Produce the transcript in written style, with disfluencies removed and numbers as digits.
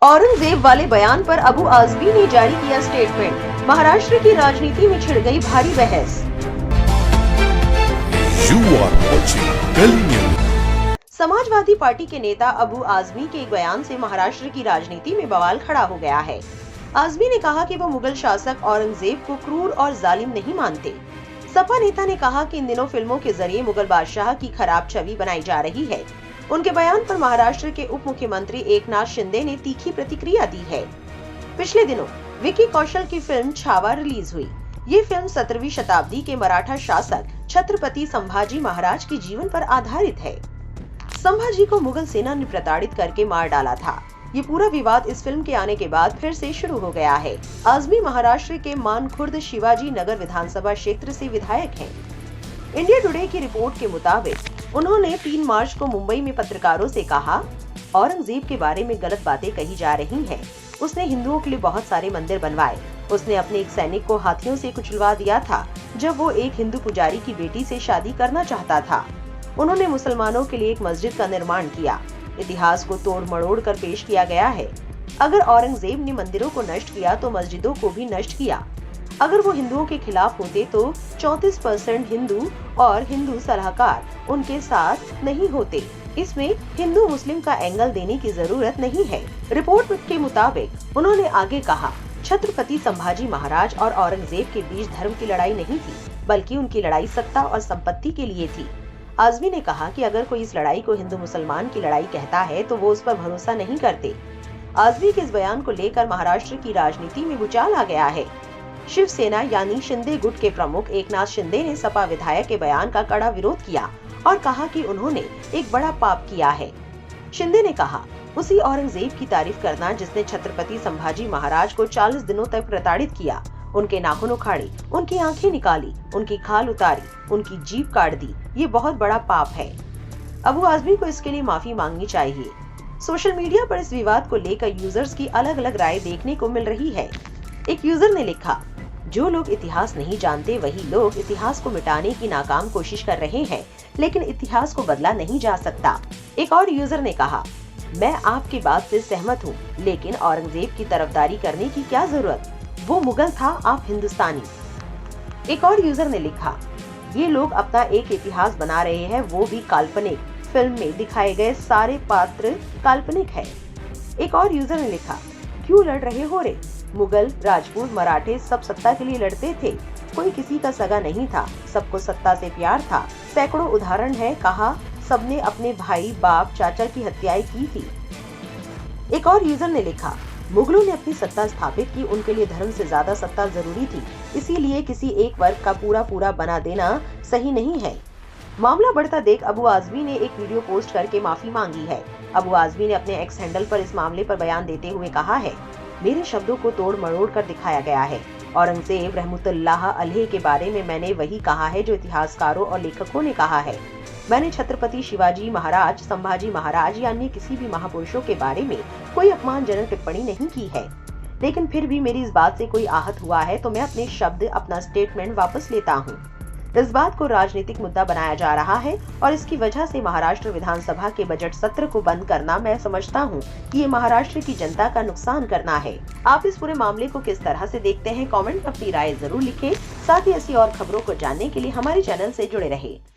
औरंगजेब वाले बयान पर अबू आजमी ने जारी किया स्टेटमेंट। महाराष्ट्र की राजनीति में छिड़ गई भारी बहस। समाजवादी पार्टी के नेता अबू आजमी के एक बयान से महाराष्ट्र की राजनीति में बवाल खड़ा हो गया है। आजमी ने कहा कि वो मुगल शासक औरंगजेब को क्रूर और जालिम नहीं मानते। सपा नेता ने कहा कि इन दिनों फिल्मों के जरिए मुगल बादशाह की खराब छवि बनाई जा रही है। उनके बयान पर महाराष्ट्र के उप मुख्यमंत्री एकनाथ शिंदे ने तीखी प्रतिक्रिया दी है। पिछले दिनों विकी कौशल की फिल्म छावा रिलीज हुई। ये फिल्म 17वीं शताब्दी के मराठा शासक छत्रपति संभाजी महाराज के जीवन पर आधारित है। संभाजी को मुगल सेना ने प्रताड़ित करके मार डाला था। ये पूरा विवाद इस फिल्म के आने के बाद फिर से शुरू हो गया है। आजमी महाराष्ट्र के मानखुर्द शिवाजी नगर विधानसभा क्षेत्र से विधायक हैं। इंडिया टुडे की रिपोर्ट के मुताबिक उन्होंने 3 मार्च को मुंबई में पत्रकारों से कहा, औरंगजेब के बारे में गलत बातें कही जा रही हैं। उसने हिंदुओं के लिए बहुत सारे मंदिर बनवाए। उसने अपने एक सैनिक को हाथियों से कुचलवा दिया था जब वो एक हिंदू पुजारी की बेटी से शादी करना चाहता था। उन्होंने मुसलमानों के लिए एक मस्जिद का निर्माण किया। इतिहास को तोड़ मरोड़ कर पेश किया गया है। अगर औरंगजेब ने मंदिरों को नष्ट किया तो मस्जिदों को भी नष्ट किया। अगर वो हिंदुओं के खिलाफ होते तो 34% हिंदू और हिंदू सलाहकार उनके साथ नहीं होते। इसमें हिंदू मुस्लिम का एंगल देने की जरूरत नहीं है। रिपोर्ट के मुताबिक उन्होंने आगे कहा, छत्रपति संभाजी महाराज और औरंगजेब के बीच धर्म की लड़ाई नहीं थी, बल्कि उनकी लड़ाई सत्ता और संपत्ति के लिए थी। आजमी ने कहा कि अगर कोई इस लड़ाई को हिंदू मुसलमान की लड़ाई कहता है तो वो उस पर भरोसा नहीं करते। आजमी के इस बयान को लेकर महाराष्ट्र की राजनीति में भूचाल आ गया है। शिवसेना यानी शिंदे गुट के प्रमुख एकनाथ शिंदे ने सपा विधायक के बयान का कड़ा विरोध किया और कहा कि उन्होंने एक बड़ा पाप किया है। शिंदे ने कहा, उसी औरंगजेब की तारीफ करना जिसने छत्रपति संभाजी महाराज को 40 दिनों तक प्रताड़ित किया, उनके नाखून उखाड़े, उनकी आंखें निकाली, उनकी खाल उतारी, उनकी जीभ काट दी, ये बहुत बड़ा पाप है। अबू आजमी को इसके लिए माफी मांगनी चाहिए। सोशल मीडिया पर इस विवाद को लेकर यूजर्स की अलग अलग राय देखने को मिल रही है। एक यूजर ने लिखा, जो लोग इतिहास नहीं जानते वही लोग इतिहास को मिटाने की नाकाम कोशिश कर रहे हैं, लेकिन इतिहास को बदला नहीं जा सकता। एक और यूजर ने कहा, मैं आपकी बात से सहमत हूँ, लेकिन औरंगजेब की तरफदारी करने की क्या जरूरत, वो मुगल था, आप हिंदुस्तानी। एक और यूजर ने लिखा, ये लोग अपना एक इतिहास बना रहे हैं, वो भी काल्पनिक। फिल्म में दिखाए गए सारे पात्र काल्पनिक है। एक और यूजर ने लिखा, क्यों लड़ रहे हो रे, मुगल, राजपूत, मराठे सब सत्ता के लिए लड़ते थे, कोई किसी का सगा नहीं था, सबको सत्ता से प्यार था। सैकड़ों उदाहरण है, कहा सबने अपने भाई, बाप, चाचा की हत्याएं की थी। एक और यूजर ने लिखा, मुगलों ने अपनी सत्ता स्थापित की, उनके लिए धर्म से ज्यादा सत्ता जरूरी थी, इसीलिए किसी एक वर्ग का पूरा बना देना सही नहीं है। मामला बढ़ता देख अबू आजमी ने एक वीडियो पोस्ट करके माफी मांगी है। अबू आजमी ने अपने एक्स हैंडल पर इस मामले पर बयान देते हुए कहा है, मेरे शब्दों को तोड़ मरोड़ कर दिखाया गया है। औरंगजेब रहमतुल्लाह अलैह के बारे में मैंने वही कहा है जो इतिहासकारों और लेखकों ने कहा है। मैंने छत्रपति शिवाजी महाराज, संभाजी महाराज या अन्य किसी भी महापुरुषों के बारे में कोई अपमानजनक टिप्पणी नहीं की है। लेकिन फिर भी मेरी इस बात से कोई आहत हुआ है तो मैं अपने शब्द, अपना स्टेटमेंट वापस लेता हूँ। इस बात को राजनीतिक मुद्दा बनाया जा रहा है और इसकी वजह से महाराष्ट्र विधानसभा के बजट सत्र को बंद करना मैं समझता हूं कि ये महाराष्ट्र की जनता का नुकसान करना है। आप इस पूरे मामले को किस तरह से देखते हैं, कमेंट में अपनी राय जरूर लिखें। साथ ही ऐसी और खबरों को जानने के लिए हमारे चैनल से जुड़े रहें।